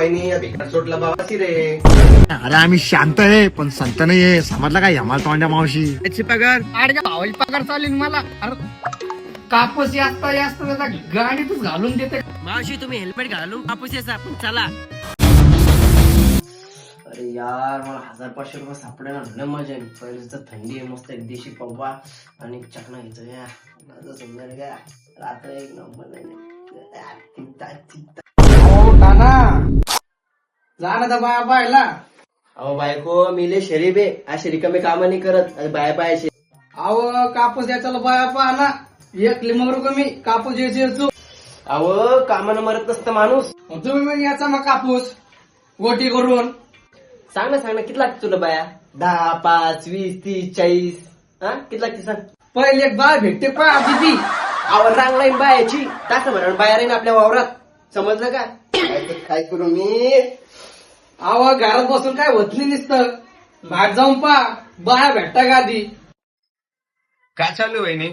वहिनी भिकार सोडला बाबाशी रे. अरे आम्ही शांत आहे पण संत नाहीये, समजला काय हमाल तोंड्या मावशी. त्याची पगार आडच्या भावाची पगार चालेल मला. अरे कापूस यास्ता त्याचा गाडीतच घालून देते. मावशी तुम्ही हेल्मेट घालून कापूस याचा पण चला. अरे यार मला 1500 रुपये सापडेना. लय मजा आहे. पहिले तर थंडी आहे, मस्त एक देशी पव्वा आणि चकना घ्यायचं या सुंदर घ्या. रात्र एक नंबर जा ना तर बाया पाहिला. अहो बायको मी लय शरीफ आहे, अशी रिकामी कामं नाही करत. अरे बाया पायाशी अहो कापूस याच्याला बाया पहा ना. एक लिमरू कमी कापूस यायचो. अहो कामानं मरत नसतं माणूस. तुम्ही मग याचा मग कापूस गोटी करून सांग ना किती लागते तुला बाया? 10, 5, 20, 30, 40 हा किती लागते सांग. पहिले एक बाय भेटते पहा किती. आवर रांग लाईन बायाची टाका म्हणा बाया राहीन आपल्या वावरात. समजलं का? काय करू मी? अहो घरात बसून काय होत नाही नुसतं. बाहेर जाऊन पहा बाया भेटता का आधी. काय चालू वहिनी?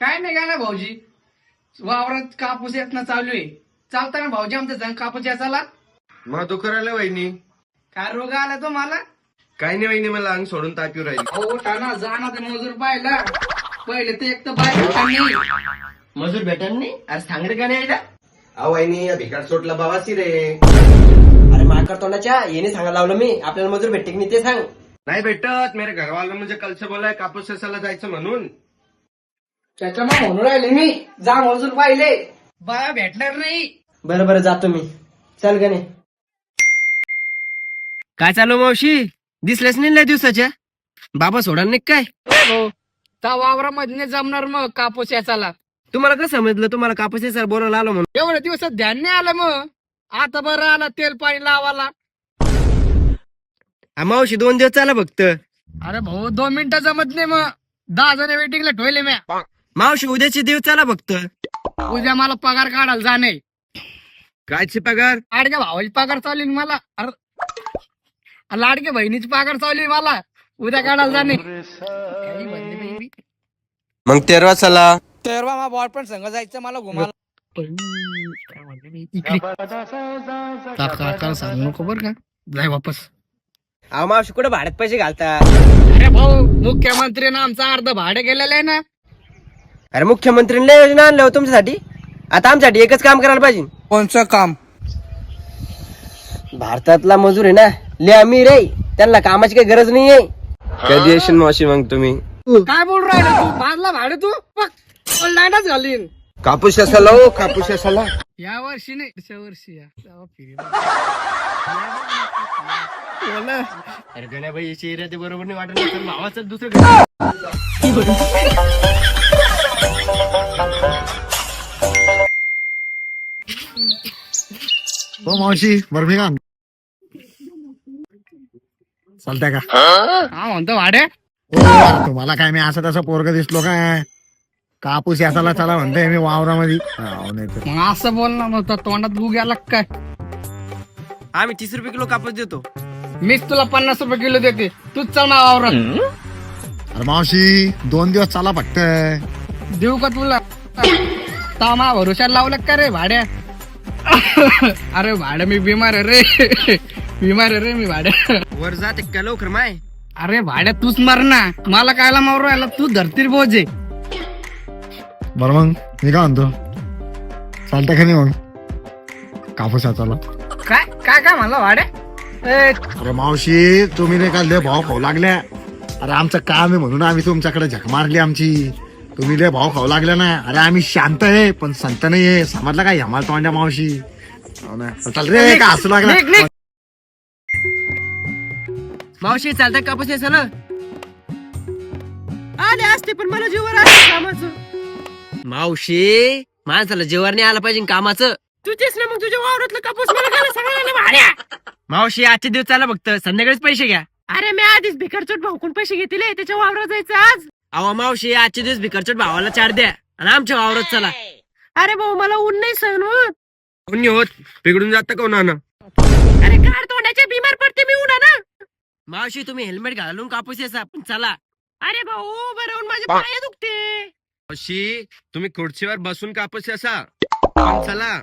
काय नाही भाऊजी. वावरात कापूस येतनं चालू आहे. चालता ना भाऊजी आमच्या जण कापूस याचाला. मग दुःख राहिलं वहिनी? काय रोग आला तो मला. काही नाही वहिनी, मला अंग सोडून ताप येऊ राहिली. अहो टाना जा ना ते मजूर पाहिला. पहिले ते एक तर बाय भेटता नाही. मजूर भेटन नाही. अरे सांग रे का नाही एकदा? अहो वहिनी भिकार सोडला बाबाशी रे. अरे माकर तोंडाच्या येणे सांगायला लावलं मी. आपल्याला मजूर भेटते की नाही ते सांग. नाही भेटत. मेरे घरवाला म्हणजे कलसे बोलाय कापूस असायला जायचं म्हणून. त्याच्यामुळे म्हणून राहिले मी. जा मजूर पाहिले बाया भेटणार नाही. बरं जातो मी. चल का नाही? काय चालू मावशी? दिसल्याच नाही लय दिवसाच्या. बाबा सोडा नाही काय? हो त्या वावरामध्ये जमणार मग कापूस याचाला. तुम्हाला कसं समजलं तुम्हाला कापूस याचा बोलायला आलो म्हणून? एवढ्या दिवसात ध्यान नाही आलं मग. आता बरं आला तेल पाणी लावाला. मावशी 2 दिवस चाला फक्त. अरे भाऊ 2 मिनिटं जमत नाही मग. 10 जण वेटिंगला ठेवले म्या. मावशी उद्याचे दिवस चाला फक्त. उद्या मला पगार काढायला जाणे. कायची पगार? लाडक्या भावाची पगार चालली ना मला. अरे लाडक्या बहिणीची पगार चालली मला. उद्या काढायला जाणे. काही म्हणले बाई मी. मग 13 चला. तेरवा मा बॉयफ्रेंड संग जायचं मला घुमाला. सांग नको बर का. जाय वापस. अहो मावशी कुठे भाड्यात पैसे घालता? अरे भाऊ मुख्यमंत्रीनं आमचा अर्ध भाडे गेलेलं आहे ना. अरे मुख्यमंत्र्यांनी योजना आणल्या हो तुमच्यासाठी. आता आमच्यासाठी एकच काम करायला पाहिजे. कोणचं काम? भारतातला मजूर आहे ना ले अमीर आहे. त्यांना कामाची काही गरज नाहीये. कधी येशील मावशी मग तुम्ही? काय बोल राहिले तू? बाजला भाडे तू लाईनच घालीन. कापूस असायला हो, कापूस असायला. या वर्षी नाही पुढच्या वर्षी या. तेव्हा फिरी. अरे गण्याबाई याची एरिया ते बरोबर नाही वाटत तर भावाचं दुसरं घर. हो मावशी बरं मी का चालतंय का? हा म्हणतो भाडे. हो, तुम्हाला काय मी असं तसं पोरग दिसलो काय? कापूस याचाला चला म्हणतोय मी वावरामध्ये. नाही तर मग असं बोल ना. मग तोंडात गु गेला काय? आम्ही 30 रुपये किलो कापूस देतो. मीच तुला 50 रुपये किलो देते. तूच चल ना वावरात. अरे मावशी 2 दिवस चला फक्त. देऊ का तुला? तामा भरोशाला लावलं का रे भाड्या? अरे भाड्या मी बिमार आहे रे. बिमार आहे रे मी भाड्या. वर जाते का लवकर माय? अरे भाड्या तूच मार ना. मला कायला मारू राहिला? तू धरतीर बोजे. बरं मग मी का म्हणतो चालतंय का नाही मग कापूस याचाला? काय काय काय म्हणला भाड्या? अरे मावशी तुम्ही नाही का लय भाव खाऊ लागल्या. अरे आमचं काम आहे म्हणून आम्ही तुमच्याकडे झक मारली आमची. तुम्ही लय भाव खाऊ लागल्या ना. अरे आम्ही शांत आहे पण संत नाहीये, समजला काय हमाल तोंड्या मावशी. हो ना. चल रे का हसू लागला. मावशी चालतंय कापूस याचा ना? आले असते पण मला जीवर आलं कामाचं. मावशी माणसाला जेवर नाही आलं पाहिजे कामाचं. तू तेच ना मग तुझ्या वावरातलं कापूस मला घाला सगळ्याला भाड्या. मावशी आजचे दिवस चाला फक्त. संध्याकाळीच पैसे घ्या. अरे मी आधीच भिकारचोट भाऊकून पैसे घेतले. त्याच्या वावरात जायचं आज. अहो मावशी आजचे दिवस भिकारचोट भावाला 4 द्या आणि आमच्या वावरात चला. अरे भाऊ मला ऊन नाही सहन होत. कोणी होत बिघडून जातं का उन्हानं? अरे गाड तोंडाचे बिमार पडते मी उन्हा ना. मावशी तुम्ही हेल्मेट घालून कापूस याचा पण चला. अरे भाऊ बरं माझे पाय दुखते. मावशी तुम्ही खुर्चीवर बसून कापूस असा पण चला.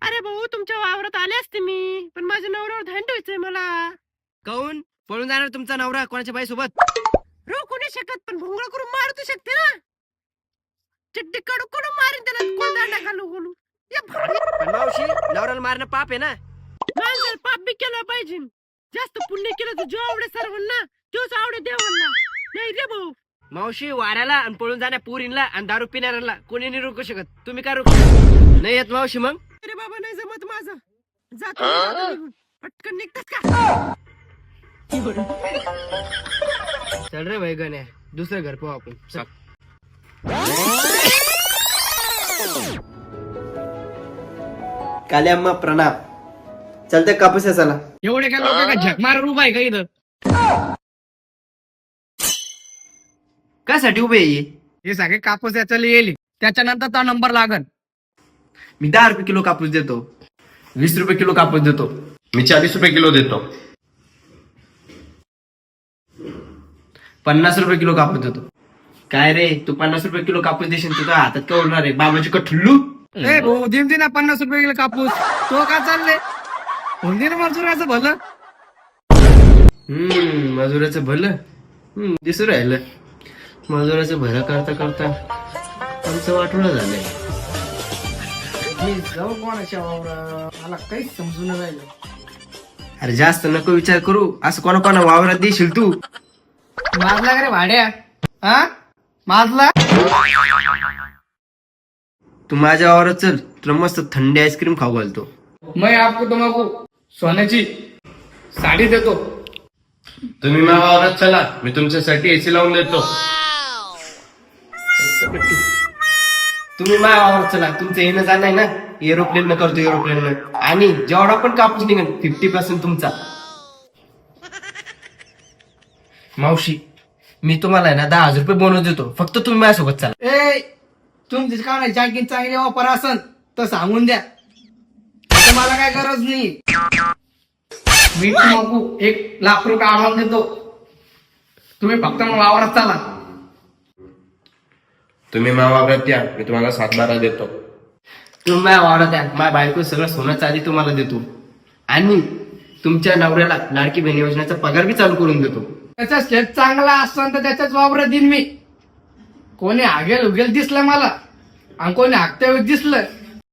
अरे भाऊ तुमच्या वावरात आले असते मी, पण माझ्या नवऱ्यावर ध्यान ठेवायचंय मला. काऊन पळून जाणार तुमचा नवरा कोणाच्या बाई सोबत? रोखू नाही शकत, पण भोंगळा करून मारू तर शकते ना. चिट्टी कडू कडू मारीन त्याला, कोंडाळा घालू घालू. पण मावशी, नवऱ्याला मारणं पाप आहे ना. माणसाला पाप बी केलं पाहिजे. जास्त पुण्य केलं तर जो आवडे सर्वांना तोच आवडे देवांना, नाही रे भाऊ. मावशी, वाऱ्याला आणि पळून जाण्या पुरीला आणि दारू पिणाऱ्याला कोणी नाही रोखू शकत. तुम्ही काय रोखू नाही येत मावशी? मग अरे बाबा नाही जमत माझं, जातो निघून. पटकन निघतात का? चल रे भाई गण्या, दुसरं घर पाहू आपण. चल. काले अम्मा प्रणाम. चलते कापूस चला. एवढे काय लोक का झक मारून उभा आहे का इथं? कासाठी उभे आहे? हे सगळे कापूस याच्याला येईल, त्याच्यानंतर तो नंबर लागल. मी 10 रुपये किलो कापूस देतो. 20 रुपये किलो कापूस देतो. मी 40 रुपये किलो देतो. 50 रुपये किलो कापूस देतो. काय रे, तू 50 रुपये किलो कापूस देशील, तुझ्या हातात काय उरणार आहे? बाबाची का ठुल्लू? ए भाऊ, दे ना 50 रुपये किलो कापूस. तो का चालले? होऊन दे ना मजुराचं भलं. मजुराचं भलं दिसू राहिलं. मजुराचं भलं करता करता आमचं वाटोळं झालंय. मी जाऊ कोणाच्या वावरात, मला काहीच समजून राहिलं. अरे जास्त नको विचार करू. असं कोणा वावरात देशील तू? माजला का रे भाड्या? हा माजला? तू माझ्या वावरात चल, तुला मस्त थंडी आईस्क्रीम खाऊ घालतो. मैं आपको तुमको सोन्याची साडी देतो. तुम्ही माझ्या वावरात चला, मी तुमच्यासाठी एसी लावून देतो. तुम्ही माझ्या वावरात चला, तुमचं येणं जाणं आहे ना एरोप्लेन न करतो, एरोप्लेन न. आणि जेवढा पण कापूस निघेल 50% तुमचा. मावशी, मी तुम्हाला आहे ना 10,000 रुपये बोनस देतो, फक्त तुम्ही माझ्यासोबत चला. ए तुमची का नाही आणखी चांगली वापर असन तर सांगून द्या. आता मला काय गरज नाही. मी तुम्हाला 1,00,000 रुपये आम्हाला देतो. तुम्ही फक्त मग वावरात चाला. तुम्ही माझ्या वावरात या, मी तुम्हाला 7-12 देतो. तुम्ही माझ्या वावरात या, माझ्या बायको सगळं सोनं चांदी तुम्हाला देतो. आणि तुमच्या नवऱ्याला लाडकी बहीण योजनेचा पगार बी चालू करून देतो. त्याचा शेत चांगला असतं तर त्याच्याच वावरात देईन मी. कोणी आगेल उगेल दिसलं मला आणि कोणी हागत्या वेळेस दिसलं,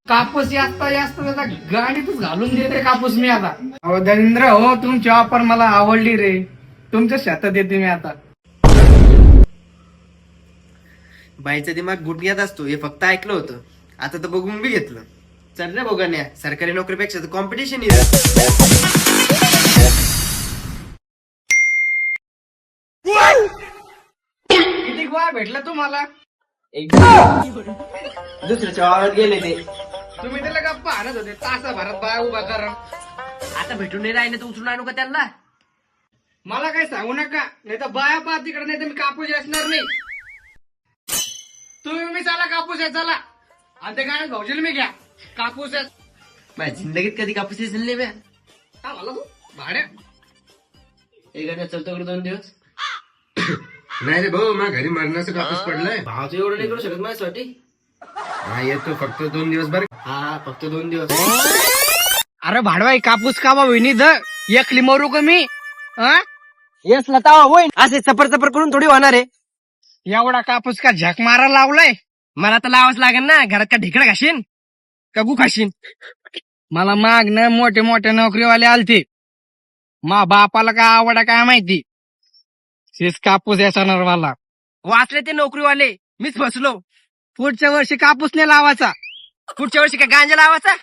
कापूस यास्ता त्याचा गाडीतच घालून देते कापूस मी आता. अहो दरिंद्र हो, तुमची वापर मला आवडली रे. तुमच्या शेतात येते मी आता. बाईचा दिमाग गुडघ्यात असतो हे फक्त ऐकलं होतं, आता तर बघून बी घेतलं. चल रे बघा, सरकारी नोकरीपेक्षा तर कॉम्पिटिशन किती गोळा भेटला तुम्हाला? दुसऱ्याच्या वावरात गेले ते. तुम्ही त्याला गप्पा आणत होते तासाभरात बाया उभा करा. आता भेटून नाही राहिले तर उचलून आणू का त्यांना? मला काय सांगू नका, नाही तर बाया पार तिकडे, नाही तर मी कापूस असणार नाही. तुम्ही मी चला कापूस आहे चला. आणि ते गाण्यात भाऊजीला मी घ्या कापूस आहे. माझ्या जिंदगीत कधी कापूस दिसेल नाही बॅ. का मला तू भाड्या एक गाड्या चलतो 2 दिवस. नाही रे भाऊ, माझ्या घरी मरणाचं कापूस पडलाय. भाव तू एवढं नाही करू शकत माझ्यासाठी. हा येतो, फक्त 2 दिवस बरं. हा फक्त 2 दिवस. अरे भाडवाई कापूस का बहिणी द एकली मरू का मी? येस लतावा होईन. असे सफर सफर करून थोडी होणार आहे. एवढा कापूस का झक मारा लावलाय? मला तर लावाच लागेल ना. घरात का ढिकड खाशीन का गु खाशीन? मला माग न मोठे मोठे नोकरीवाले आलते. मा बापाला काय आवडा काय माहिती. शेस कापूस येणार मला. वाचले ते नोकरीवाले, मीच फसलो. पुढच्या वर्षी कापूस नाही लावायचा. पुढच्या वर्षी का गांजा लावायचा?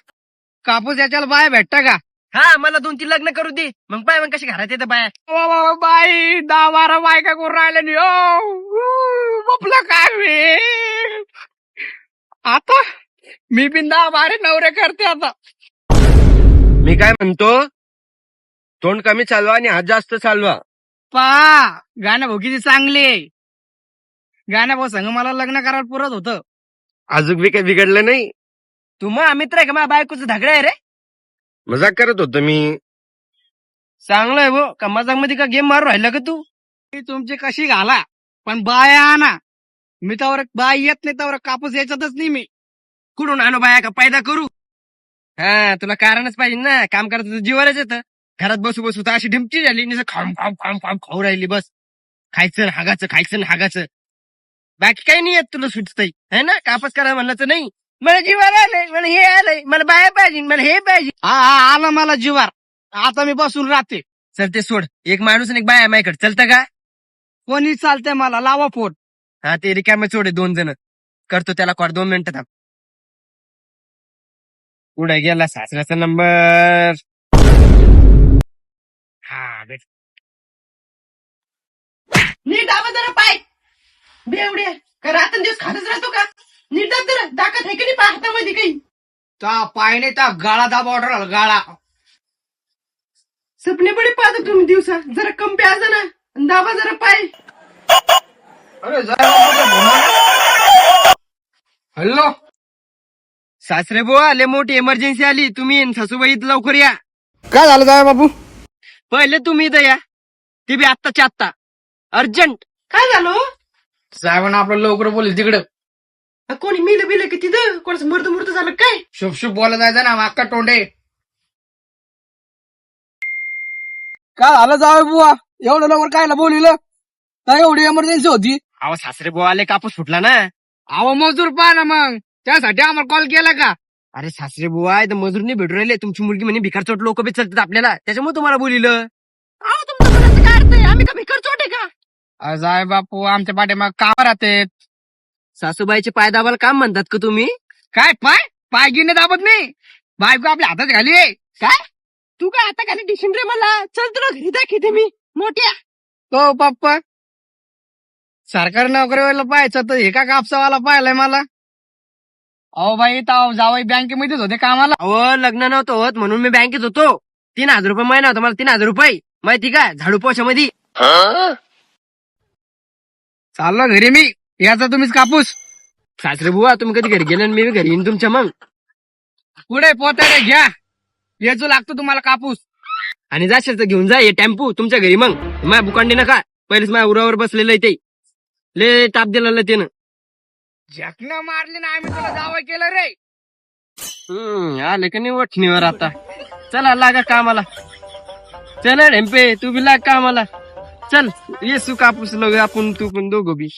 कापूस याच्याला बाय भेटता का? हा मला 2-3 लग्न करू दे, मग पाय मग कशी घरात येतं बाया. बाई 10-12 बायका करून राहिले बपलं काय मी आता. मी बिन 10-12 नवरे करते आता. मी काय म्हणतो, तोंड कमी चालवा आणि हात जास्त चालवा. गाणं भाऊ किती चांगले. गाण्या भाऊ संग मला लग्न करायला पुरत होतं. अजून बी काही बिघडलं नाही. तू मग मित्र आहे का? माझ्या बायकोचं धागडे आहे रे. मजाक करत होतो मी. चांगलं आहे भाऊ. का मजाक मध्ये का गेम मारू राहिला का तू? तुमची कशी घाला पण बाया आणा. मी तर बाय येत नाही तर कापूस याच्यातच नाही मी. कुठून आणू बाया का पैदा करू? हा तुला कारणच पाहिजे ना, काम करायचं तुझं जीवावरच येतं. घरात बसू बसू तर अशी ढिमची झाली, नुसतं खाम खाम खाम खाम खाऊ राहिली बस. खायचं ना हागाचं. बाकी काही नाही येत तुला सुचतंय है ना. कापस करा म्हणलं तर नाही, मला जीवावर आलंय, मला हे आलंय, मला बाया पाहिजे, मला हे पाहिजे. हा आला मला जीवार. आता मी बसून राहते. चल ते सोड, एक माणूस आणि एक बाया माझ्याकडे चलतं का? कोणी चालतंय मला, लावा फोन. हा ते रिकामे सोडे 2 जण. करतो त्याला कॉल, 2 मिनिटं थांब. पुढे गेला सासऱ्याचा नंबर. हा भेट. नीट दाबा जरा पाय बेवडे. का रात्रंदिवस खातच राहतो का? नीट दाब जरा. दाखत आहे की नाही पाय हातामध्ये काही? त्या पायने त्या गाळा दाबा ऑर्डर गाळा. सपने बडे पाहता तुम्ही दिवसा. जरा कम प्याजा ना. दाबा जरा पाय. अरे हॅलो. सासरे बुवा लय मोठी इमर्जन्सी आली, तुम्ही आणि सासूबाई इथं लवकर या. काय झालं जाय बाबू? पहिले तुम्ही इथं या, ते बी आत्ताच्या आत्ता, अर्जंट. काय झालं? साहेबांना आपलं लवकर बोल तिकडं. कोणी मिलं बिलं की तिथं? कोणाचं मृत झालं काय? शुभ शुभ बोला जायचं ना माक्का तोंडे. काय झालं जावे बुवा? एवढं लवकर कायला बोलिलं? काय एवढी इमर्जन्सी होती? अहो सासरे बुवा लय कापूस फुटला ना. अहो मजूर पहा ना मग, त्यासाठी आम्हाला कॉल केला का? अरे सासरे बुवा इथं मजूर नाही भेटू राहिले. तुमची मुलगी म्हणे भिकार चोट लोक बी चलतात आपल्याला, त्याच्यामुळे तुम्हाला बोलिलं. अहो तुमचं मनाचं काय अर्थ आहे? आम्ही का भिकार चोट आहे का? जाय बापू आमच्या पाठीमाग काम राहते. सासूबाईचे पाय दाबाला काम म्हणतात का तुम्ही? काय पाय पाय गिने दाबत नाही. बायको आपल्या हातात घाली. काय? तू काय आता खाली डिशिन रे मला? चल तुला घरी दाखवते मी मोठ्या. तो पप्पा सरकारी नोकरीवाला पाहायचं तर हे का कापसावाला पाहिलंय मला. अहो बाई ताव जावई बँकेमध्येच होते कामाला. अहो लग्न नव्हतं होत म्हणून मी बँकेत होतो. 3,000 रुपये महिना होता मला. 3,000 रुपये माहिती का, झाडू पोछामध्ये. चाललो घरी मी. याचा तुम्हीच कापूस. सासरे बुवा तुम्ही कधी घरी गेले आणि मी बी घरी येईन तुमच्या मग. पुढे पोताडे घ्या. येजो लागतो तुम्हाला कापूस. आणि जाशील तर घेऊन जा हे टेम्पो तुमच्या घरी. मग माझ्या बुकांडी नका, पहिलेच माझ्या उरावर बसलेलं आहे ते. ले ताप दिलेलं त्यानं. झकणं मारली ना आम्ही तुला जावं केलं रे. आले का नाही वठणीवर आता. चला लागा कामाला. चल ढेम्पे तू बी लाग कामाला. चल ये सु कापूस लावूया आपण, तू पण दोघं बी.